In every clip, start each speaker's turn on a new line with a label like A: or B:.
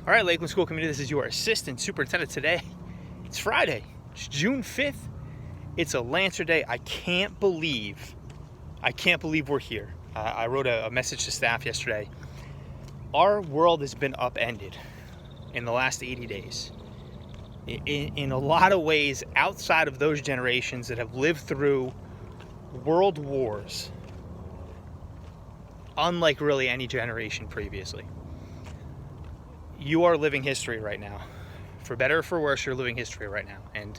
A: All right, Lakeland School Committee, this is your assistant superintendent today. It's Friday. It's June 5th. It's a Lancer Day. I can't believe we're here. I wrote a message to staff yesterday. Our world has been upended in the last 80 days. In a lot of ways, outside of those generations that have lived through world wars, unlike really any generation previously. You are living history right now. For better or for worse, you're living history right now. And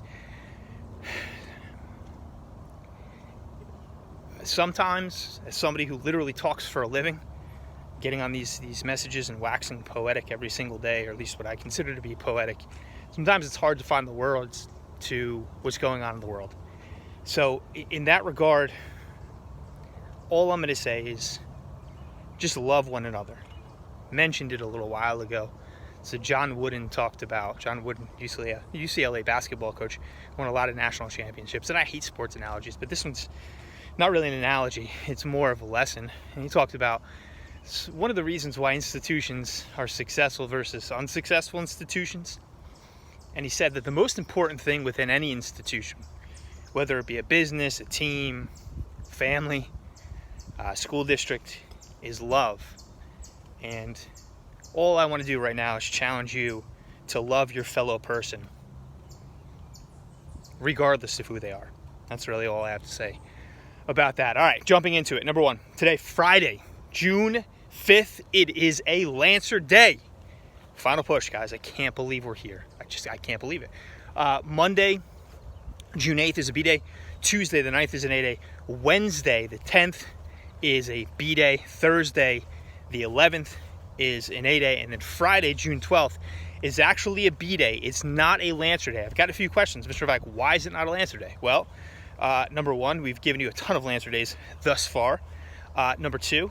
A: sometimes, as somebody who literally talks for a living, getting on these messages and waxing poetic every single day, or at least what I consider to be poetic, sometimes it's hard to find the words to what's going on in the world. So in that regard, all I'm going to say is just love one another. Mentioned it a little while ago. So John Wooden, UCLA basketball coach, won a lot of national championships. And I hate sports analogies, but this one's not really an analogy. It's more of a lesson. And he talked about one of the reasons why institutions are successful versus unsuccessful institutions. And he said that the most important thing within any institution, whether it be a business, a team, family, school district, is love. And all I want to do right now is challenge you to love your fellow person, regardless of who they are. That's really all I have to say about that. All right, jumping into it. Number one, today, Friday, June 5th, it is a Lancer Day. Final push, guys. I can't believe we're here. I can't believe it. Monday, June 8th is a B day. Tuesday, the 9th is an A day. Wednesday, the 10th is a B day. Thursday, the 11th is an A day, and then Friday, June 12th, is actually a B day. It's not a Lancer Day. I've got a few questions. Mr. Vike, why is it not a Lancer Day? Well, number one, we've given you a ton of Lancer Days thus far. Number two,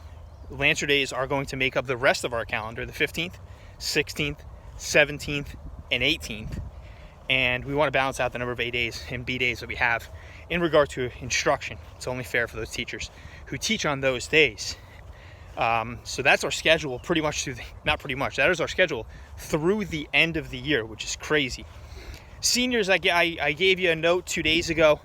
A: Lancer Days are going to make up the rest of our calendar, the 15th, 16th, 17th, and 18th. And we want to balance out the number of A days and B days that we have in regard to instruction. It's only fair for those teachers who teach on those days. So that's our schedule that is our schedule through the end of the year, which is crazy. Seniors, I gave you a note 2 days ago,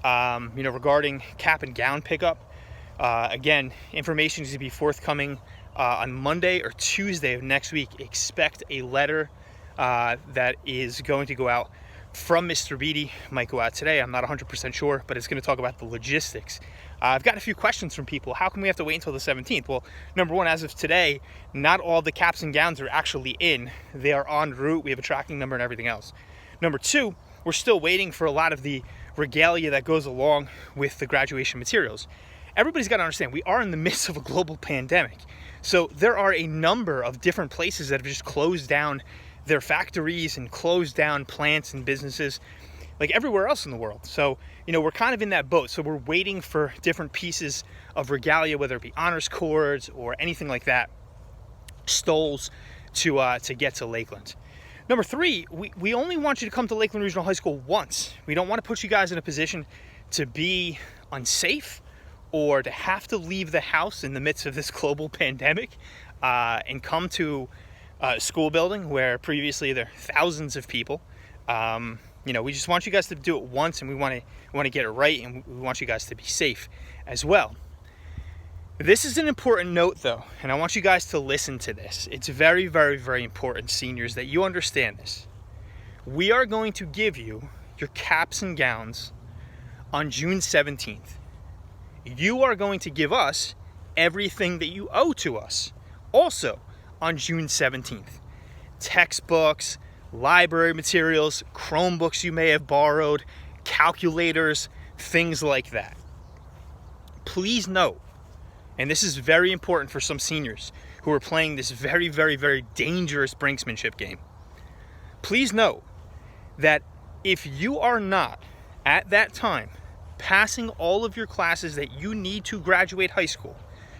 A: regarding cap and gown pickup. Again, information is to be forthcoming on Monday or Tuesday of next week. Expect a letter that is going to go out from Mr. Beatty. Might go out today. I'm not 100% sure, but it's going to talk about the logistics. I've got a few questions from people. How come we have to wait until the 17th? Well, number one, as of today, not all the caps and gowns are actually in. They are en route. We have a tracking number and everything else. Number two, we're still waiting for a lot of the regalia that goes along with the graduation materials. Everybody's got to understand, we are in the midst of a global pandemic. So there are a number of different places that have just closed down their factories and closed down plants and businesses like everywhere else in the world. So, we're kind of in that boat. So we're waiting for different pieces of regalia, whether it be honors cords or anything like that, stoles, to get to Lakeland. Number three, we only want you to come to Lakeland Regional High School once. We don't want to put you guys in a position to be unsafe or to have to leave the house in the midst of this global pandemic and come to a school building where previously there are thousands of people. We just want you guys to do it once, and we want to get it right, and we want you guys to be safe as well. This is an important note, though, and I want you guys to listen to this. It's very, very, very important, seniors, that you understand this. We are going to give you your caps and gowns on June 17th. You are going to give us everything that you owe to us also on June 17th. Textbooks, library materials, Chromebooks you may have borrowed, calculators, things like that. Please note, and this is very important for some seniors who are playing this very, very, very dangerous brinksmanship game. Please note that if you are not, at that time, passing all of your classes that you need to graduate high school,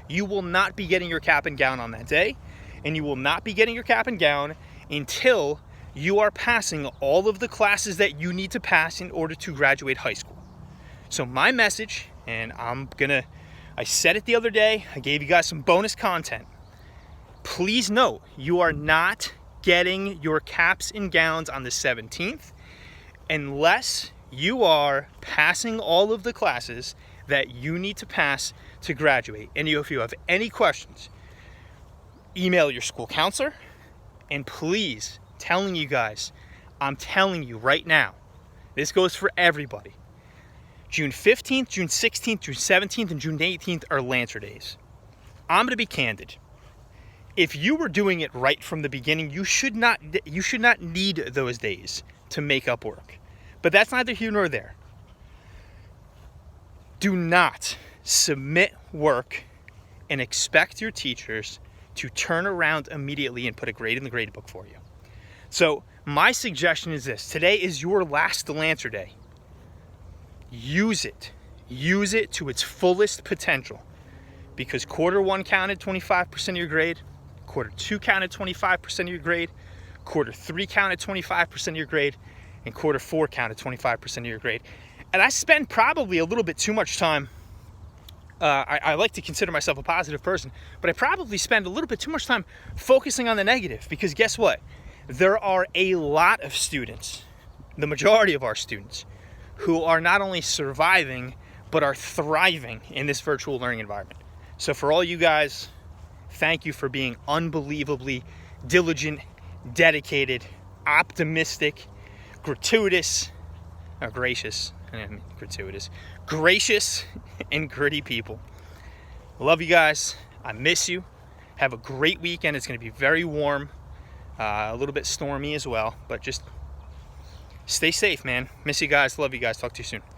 A: you will not be getting your cap and gown on that day, and you will not be getting your cap and gown until you are passing all of the classes that you need to pass in order to graduate high school. So my message, and I said it the other day, I gave you guys some bonus content. Please note, you are not getting your caps and gowns on the 17th unless you are passing all of the classes that you need to pass to graduate. And if you have any questions, email your school counselor. And please, I'm telling you right now, this goes for everybody. June 15th, June 16th, June 17th, and June 18th are Lancer days. I'm going to be candid. If you were doing it right from the beginning, you should not need those days to make up work. But that's neither here nor there. Do not submit work and expect your teachers to turn around immediately and put a grade in the grade book for you. So my suggestion is this. Today is your last Lancer day. Use it. Use it to its fullest potential, because quarter one counted 25% of your grade, quarter two counted 25% of your grade, quarter three counted 25% of your grade, and quarter four counted 25% of your grade. And I spend probably a little bit too much time. I like to consider myself a positive person, but I probably spend a little bit too much time focusing on the negative, because guess what? There are a lot of students, the majority of our students, who are not only surviving, but are thriving in this virtual learning environment. So for all you guys, thank you for being unbelievably diligent, dedicated, optimistic, gracious, and gritty people. Love you guys. I miss you. Have a great weekend. It's going to be very warm, a little bit stormy as well, but just stay safe, man. Miss you guys. Love you guys. Talk to you soon.